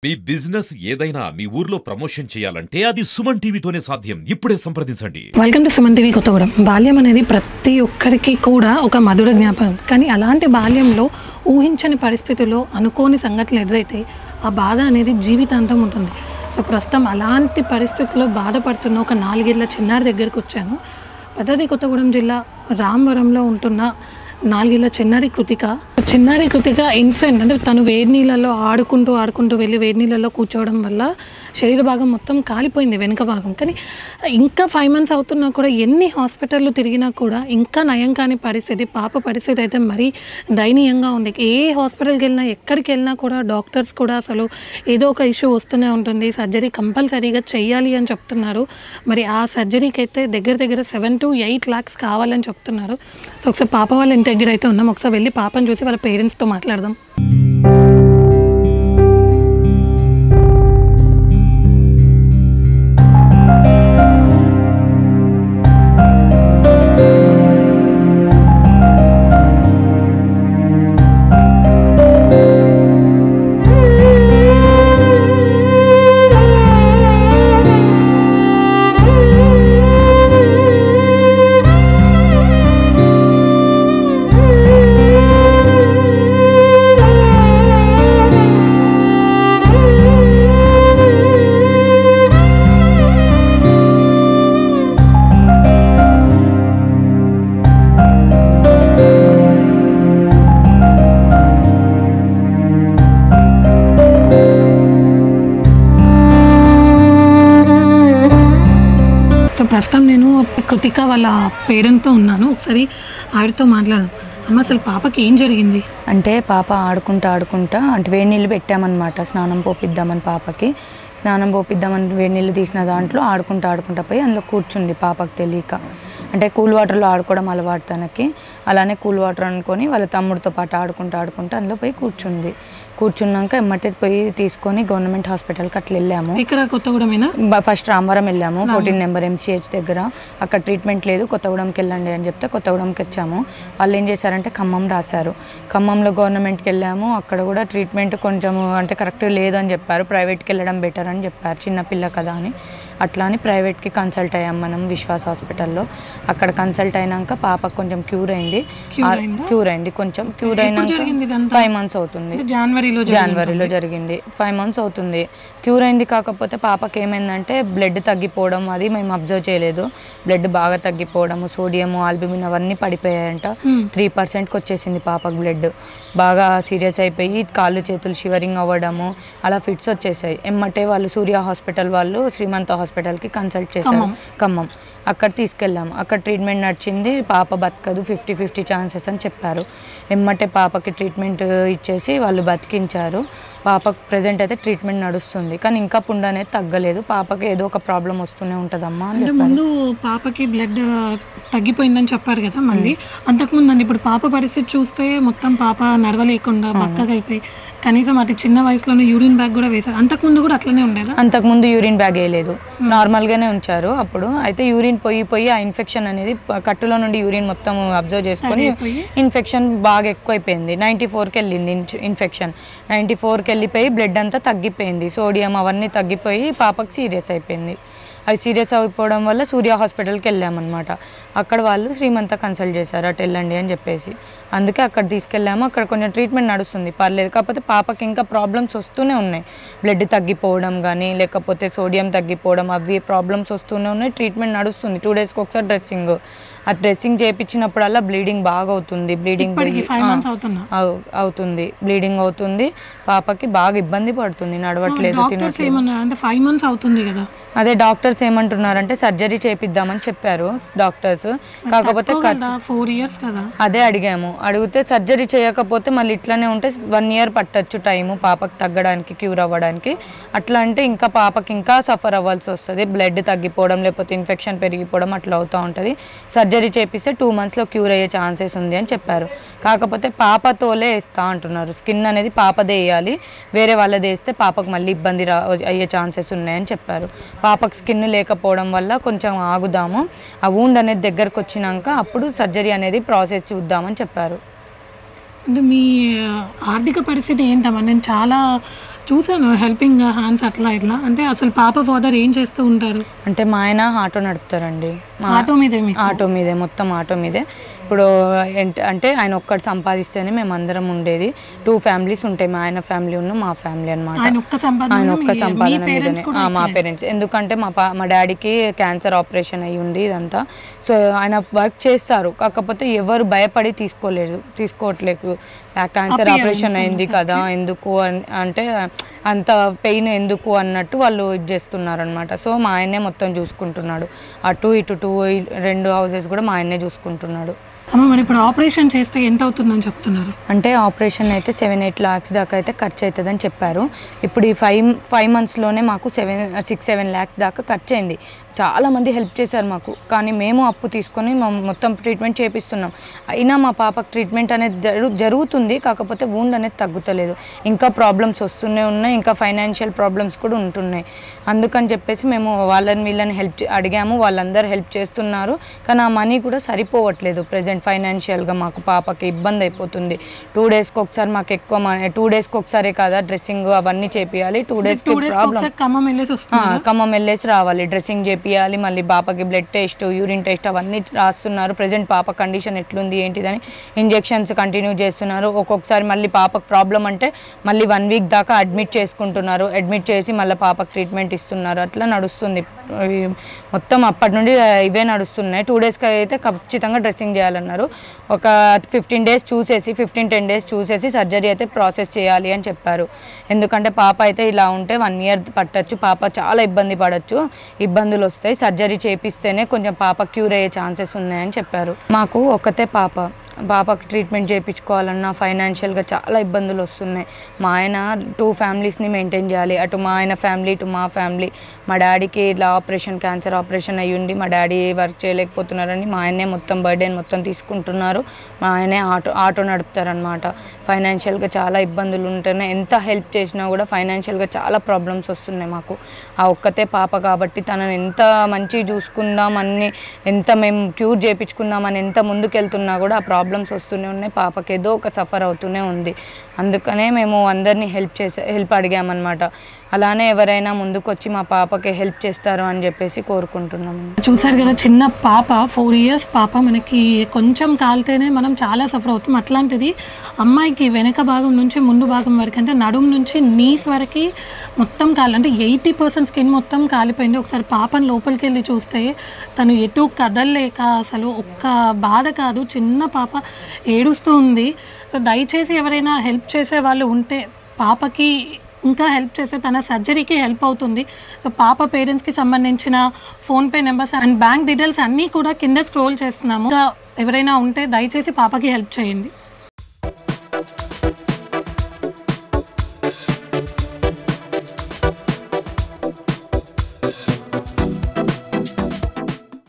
మీ business ఏదైనా మీ ఊర్లో promotion చేయాలంటే అది సుమన్ టీవీతోనే సాధ్యం. ఇప్పుడే సంప్రదించండి. Welcome to Suman TV Kothagudem. బాల్యం అనేది ప్రతి ఒక్కరికి కూడా ఒక మధుర జ్ఞాపకం. కానీ అలాంటి బాల్యంలో ఊహించని పరిస్థితుల్లో అనుకోని సంఘటనలు ఎదురైతే ఆ బాధ అనేది జీవితాంతం ఉంటుంది. సో ప్రస్తుతం అలాంటి పరిస్థితుల్లో బాధపడుతున్న ఒక 4 ఏళ్ల చిన్నారి దగ్గరికి వచ్చాను. భద్రాద్రి కొత్తగూడెం జిల్లా రామవరంలో ఉంటున్న 4 ఏళ్ల చిన్నారి కృతిక ఇన్సిడెంట్ అంటే తను వేడి నీళ్ళలో ఆడుకుంటూ వెళ్ళి వేడి నీళ్ళలో కూర్చోవడం వల్ల శరీర భాగం మొత్తం కాలిపోయింది, వెనుక భాగం. కానీ ఇంకా 5 months అవుతున్నా కూడా ఎన్ని హాస్పిటళ్ళు తిరిగినా కూడా ఇంకా నయం కాని పరిస్థితి. పాప పరిస్థితి అయితే మరీ దయనీయంగా ఉంది. ఏ హాస్పిటల్కి వెళ్ళినా ఎక్కడికి వెళ్ళినా కూడా డాక్టర్స్ కూడా అసలు ఏదో ఒక ఇష్యూ వస్తూనే ఉంటుంది. సర్జరీ కంపల్సరీగా చెయ్యాలి అని చెప్తున్నారు. మరి ఆ సర్జరీకి అయితే దగ్గర 7 to 8 lakhs కావాలని చెప్తున్నారు. సో ఒకసారి పాప వాళ్ళ ఇంటి దగ్గర అయితే ఉన్నాం. ఒకసారి వెళ్ళి పాపను చూసి వాళ్ళ పేరెంట్స్తో మాట్లాడదాం. ప్రస్తుతం నేను కృతిక వాళ్ళ పేరెంట్తో ఉన్నాను. ఒకసారి ఆవిడతో మాట్లాడదాం. అమ్మ, అసలు పాపకి ఏం జరిగింది? అంటే పాప ఆడుకుంటా అంటే వేడి నీళ్ళు పెట్టామన్నమాట. స్నానం పోపిద్దామని వేడి నీళ్ళు తీసిన దాంట్లో ఆడుకుంటా పోయి అందులో కూర్చుంది. పాపకు తెలియక అంటే కూల్ వాటర్లో ఆడుకోవడం అలవాటు తనకి. అలానే కూల్ వాటర్ అనుకొని వాళ్ళ తమ్ముడితో పాటు ఆడుకుంటా అందులో పోయి కూర్చున్నాక ఎమ్మటే పోయి తీసుకొని గవర్నమెంట్ హాస్పిటల్కి అట్లా వెళ్ళాము. ఇక్కడ కొత్తగూడెమేనా? ఫస్ట్ రామవరం వెళ్ళాము, 14 నెంబర్ MCH దగ్గర. అక్కడ ట్రీట్మెంట్ లేదు, కొత్తగూడెంకి వెళ్ళండి అని చెప్తే కొత్తగూడెంకి వచ్చాము. వాళ్ళు ఏం చేశారంటే ఖమ్మం రాశారు. ఖమ్మంలో గవర్నమెంట్కి వెళ్ళాము. అక్కడ కూడా ట్రీట్మెంట్ కొంచెం అంటే కరెక్ట్ లేదు అని చెప్పారు. ప్రైవేట్కి వెళ్ళడం బెటర్ అని చెప్పారు, చిన్నపిల్ల కదా అని. అట్లా అని ప్రైవేట్కి కన్సల్ట్ అయ్యాం మనం విశ్వాస్ హాస్పిటల్లో. అక్కడ కన్సల్ట్ అయినాక పాపకు కొంచెం క్యూర్ అయింది. కొంచెం క్యూర్ అయినాక 5 months అవుతుంది. జనవరిలో జరిగింది. 5 months అవుతుంది క్యూర్ అయింది. కాకపోతే పాపకి ఏమైందంటే బ్లడ్ తగ్గిపోవడం, అది మేము అబ్జర్వ్ చేయలేదు. బ్లడ్ బాగా తగ్గిపోవడము, సోడియం, ఆల్బుమిన్ అవన్నీ పడిపోయాయంట. 3%కి వచ్చేసింది పాపకు బ్లడ్. బాగా సీరియస్ అయిపోయి కాళ్ళు చేతులు షివరింగ్ అవ్వడము, అలా ఫిట్స్ వచ్చేసాయి. ఎమ్మటే వాళ్ళు సూర్య హాస్పిటల్ వాళ్ళు శ్రీమంత హాస్పిటల్కి కన్సల్ట్ చేశారు, ఖమ్మం. అక్కడ తీసుకెళ్ళాము. అక్కడ ట్రీట్మెంట్ నడిచింది. పాప బతకదు, 50-50 ఛాన్సెస్ అని చెప్పారు. ఎమ్మటే పాపకి ట్రీట్మెంట్ ఇచ్చేసి వాళ్ళు బతికించారు. పాపకు ప్రెజెంట్ అయితే ట్రీట్మెంట్ నడుస్తుంది. కానీ ఇంకా పుండు అనేది తగ్గలేదు. పాపకి ఏదో ఒక ప్రాబ్లం వస్తూనే ఉంటుందమ్మా అని చెప్పారు. ముందు పాపకి బ్లడ్ తగ్గిపోయిందని చెప్పారు కదా, మళ్ళీ అంతకుముందు అండి ఇప్పుడు పాప పరిస్థితి చూస్తే మొత్తం పాప నడవలేకుండా బక్కగా అయిపోయి కనీసం అటు చిన్న వయసులోనే యూరిన్ బ్యాగ్ కూడా వేశారు. అంతకుముందు కూడా అట్లనే ఉండేదా? అంతకుముందు యూరిన్ బ్యాగ్ వేయలేదు, నార్మల్గానే ఉంచారు అప్పుడు. అయితే యూరిన్ పోయి ఆ ఇన్ఫెక్షన్ అనేది కట్టులో నుండి యూరిన్ మొత్తం అబ్జర్వ్ చేసుకొని ఇన్ఫెక్షన్ బాగా ఎక్కువైపోయింది. 94కి వెళ్ళింది ఇన్ఫెక్షన్. 94కి వెళ్ళిపోయి బ్లడ్ అంతా తగ్గిపోయింది, సోడియం అవన్నీ తగ్గిపోయి పాపకు సీరియస్ అయిపోయింది. అవి సీరియస్ అయిపోవడం వల్ల సూర్య హాస్పిటల్కి వెళ్ళామన్నమాట. అక్కడ వాళ్ళు శ్రీమంత కన్సల్ట్ చేశారు, అటు వెళ్ళండి అని చెప్పేసి. అందుకే అక్కడ తీసుకెళ్ళాము. అక్కడ కొంచెం ట్రీట్మెంట్ నడుస్తుంది, పర్లేదు. కాకపోతే పాపకి ఇంకా ప్రాబ్లమ్స్ వస్తూనే ఉన్నాయి. బ్లడ్ తగ్గిపోవడం కానీ లేకపోతే సోడియం తగ్గిపోవడం, అవి ప్రాబ్లమ్స్ వస్తూనే ఉన్నాయి. ట్రీట్మెంట్ నడుస్తుంది. 2 daysకి ఒకసారి డ్రెస్సింగ్. ఆ డ్రెస్సింగ్ చేయించినప్పుడల్లా బ్లీడింగ్ బాగా అవుతుంది. బ్లీడింగ్ అవుతుంది. పాపకి బాగా ఇబ్బంది పడుతుంది, నడవట్లేదు, తినట్లేదు. 5 months అవుతుంది కదా. అదే డాక్టర్స్ ఏమంటున్నారంటే సర్జరీ చేపిద్దామని చెప్పారు డాక్టర్స్. కాకపోతే 4 years కదా. అదే అడిగితే సర్జరీ చేయకపోతే మళ్ళీ ఇట్లానే ఉంటే 1 year పట్టచ్చు టైము పాపకి తగ్గడానికి, క్యూర్ అవ్వడానికి. అట్లా అంటే ఇంకా పాపకి ఇంకా సఫర్ అవ్వాల్సి వస్తుంది. బ్లడ్ తగ్గిపోవడం లేకపోతే ఇన్ఫెక్షన్ పెరిగిపోవడం అట్లా అవుతూ ఉంటుంది. సర్జరీ చేపిస్తే 2 monthsలో క్యూర్ అయ్యే ఛాన్సెస్ ఉంది అని చెప్పారు. కాకపోతే పాపతోలే వేస్తా అంటున్నారు. స్కిన్ అనేది పాపదే వేయాలి, వేరే వాళ్ళది వేస్తే పాపకు మళ్ళీ ఇబ్బంది అయ్యే ఛాన్సెస్ ఉన్నాయని చెప్పారు. పాపకు స్కిన్ లేకపోవడం వల్ల కొంచెం ఆగుదాము, ఆ వూండ్ అనేది దగ్గరకు వచ్చినాక అప్పుడు సర్జరీ అనేది ప్రాసెస్ చూద్దామని చెప్పారు. అంటే మీ ఆర్థిక పరిస్థితి ఏంటమ్మా? నేను చాలా చూసాను హెల్పింగ్ హ్యాండ్స్ అట్లా ఇట్లా. అంటే అసలు పాప ఫాదర్ ఏం చేస్తూ ఉంటారు? అంటే మా ఆయన ఆటో నడుపుతారండి. ఆటో మీదే? ఆటో మీదే, మొత్తం ఆటో మీదే. ఇప్పుడు అంటే ఆయన ఒక్కటి సంపాదిస్తేనే మేము అందరం ఉండేది. 2 ఫ్యామిలీస్ ఉంటాయి, మా ఆయన ఫ్యామిలీ ఉన్న మా ఫ్యామిలీ అనమాట. ఆయన ఒక్క సంపాదన మీదనే మా పేరెంట్స్. ఎందుకంటే మా డాడీకి క్యాన్సర్ ఆపరేషన్ అయ్యి ఉంది ఇదంతా. సో ఆయన వర్క్ చేస్తారు, కాకపోతే ఎవరు భయపడి తీసుకోవట్లేదు. క్యాన్సర్ ఆపరేషన్ అయింది కదా ఎందుకు అంటే అంత పెయిన్ ఎందుకు అన్నట్టు వాళ్ళు ఇది చేస్తున్నారు అనమాట. సో మా ఆయనే మొత్తం చూసుకుంటున్నాడు. అటు ఇటు 2 హౌసెస్ కూడా మా ఆయనే చూసుకుంటున్నాడు. అమ్మ మరి ఇప్పుడు ఆపరేషన్ చేస్తే ఎంత అవుతుందని చెప్తున్నారు? అంటే ఆపరేషన్ అయితే 7-8 lakhs దాకా అయితే ఖర్చు అవుతుందని చెప్పారు. ఇప్పుడు ఈ 5 monthsలోనే మాకు 6-7 lakhs దాకా ఖర్చు అయింది. చాలామంది హెల్ప్ చేశారు మాకు, కానీ మేము అప్పు తీసుకొని మొత్తం ట్రీట్మెంట్ చేపిస్తున్నాం. అయినా మా పాపకు ట్రీట్మెంట్ అనేది జరుగుతుంది, కాకపోతే వూండ్ అనేది తగ్గుతలేదు. ఇంకా ప్రాబ్లమ్స్ వస్తూనే ఉన్నాయి, ఇంకా ఫైనాన్షియల్ ప్రాబ్లమ్స్ కూడా ఉంటున్నాయి. అందుకని చెప్పేసి మేము వీళ్ళని హెల్ప్ అడిగాము, వాళ్ళందరూ హెల్ప్ చేస్తున్నారు. కానీ ఆ మనీ కూడా సరిపోవట్లేదు. ప్రజెంట్ ఫైనాన్షియల్గా మాకు పాపకి ఇబ్బంది అయిపోతుంది. 2 daysకి ఒకసారి మాకు ఎక్కువ మనీ, 2 daysకి ఒకసారి కదా డ్రెస్సింగ్ అవన్నీ చేపియాలి. 2 daysకి ఖమ్మం వెళ్ళేసి రావాలి, డ్రెస్సింగ్ చేపియాలి, మళ్ళీ పాపకి బ్లడ్ టెస్ట్, యూరిన్ టెస్ట్ అవన్నీ రాస్తున్నారు. ప్రజెంట్ పాప కండిషన్ ఎట్లుంది ఏంటిదని ఇంజెక్షన్స్ కంటిన్యూ చేస్తున్నారు. ఒక్కొక్కసారి మళ్ళీ పాపకు ప్రాబ్లం అంటే మళ్ళీ 1 week దాకా అడ్మిట్ చేసుకుంటున్నారు. అడ్మిట్ చేసి మళ్ళీ పాపకు ట్రీట్మెంట్ ఇస్తున్నారు. అట్లా నడుస్తుంది మొత్తం. అప్పటి నుండి ఇవే నడుస్తున్నాయి. 2 daysకి అయితే ఖచ్చితంగా డ్రెస్సింగ్ చేయాలన్నారు. ఒక 15-10 days చూసేసి సర్జరీ అయితే ప్రాసెస్ చేయాలి అని చెప్పారు. ఎందుకంటే పాప అయితే ఇలా ఉంటే 1 year పట్టచ్చు, పాప చాలా ఇబ్బంది పడవచ్చు, ఇబ్బందులు వస్తాయి. సర్జరీ చేపిస్తేనే కొంచెం పాప క్యూర్ అయ్యే ఛాన్సెస్ ఉన్నాయని చెప్పారు. మాకు ఒకతే పాపకు ట్రీట్మెంట్ చేయించుకోవాలన్నా ఫైనాన్షియల్గా చాలా ఇబ్బందులు వస్తున్నాయి. మా ఆయన 2 ఫ్యామిలీస్ని మెయింటైన్ చేయాలి, అటు మా ఆయన ఫ్యామిలీ ఇటు మా ఫ్యామిలీ. మా డాడీకి ఇలా క్యాన్సర్ ఆపరేషన్ అయ్యుండి మా డాడీ వర్క్ చేయలేకపోతున్నారని మా ఆయనే మొత్తం బర్డెన్ మొత్తం తీసుకుంటున్నారు. మా ఆయనే ఆటో నడుపుతారనమాట. ఫైనాన్షియల్గా చాలా ఇబ్బందులు ఉంటున్నాయి. ఎంత హెల్ప్ చేసినా కూడా ఫైనాన్షియల్గా చాలా ప్రాబ్లమ్స్ వస్తున్నాయి మాకు. ఆ ఒక్కతే పాప కాబట్టి తనని ఎంత మంచిగా చూసుకుందాం అన్ని, ఎంత మేము క్యూర్ చేయించుకుందామని ఎంత ముందుకెళ్తున్నా కూడా ఆ ప్రాబ్లమ్స్ వస్తూనే ఉన్నాయి. పాపకి ఏదో ఒక సఫర్ అవుతూనే ఉంది. అందుకనే మేము అందరినీ హెల్ప్ అడిగామన్నమాట. అలానే ఎవరైనా ముందుకు వచ్చి మా పాపకి హెల్ప్ చేస్తారు అని చెప్పేసి కోరుకుంటున్నాము. చూసారు కదా, చిన్న పాప 4 years పాప, మనకి కొంచెం కాలితేనే మనం చాలా సఫర్ అవుతాం. అట్లాంటిది అమ్మాయికి వెనక భాగం నుంచి ముందు భాగం వరకు, అంటే నడుము నుంచి నీస్ వరకు మొత్తం అంటే 80% స్కిన్ మొత్తం కాలిపోయింది. ఒకసారి పాపను లోపలికి వెళ్ళి చూస్తే తను ఎటు కదలలేక, అసలు ఒక్క బాధ కాదు, చిన్న పాప ఏడుస్తూ ఉంది. సో దయచేసి ఎవరైనా హెల్ప్ చేసే వాళ్ళు ఉంటే పాపకి ఇంకా హెల్ప్ చేస్తే తన సర్జరీకి హెల్ప్ అవుతుంది. సో పాప పేరెంట్స్కి సంబంధించిన PhonePe numbers and bank details అన్నీ కూడా కింద స్క్రోల్ చేస్తున్నాము. ఇంకా ఎవరైనా ఉంటే దయచేసి పాపకి హెల్ప్ చేయండి.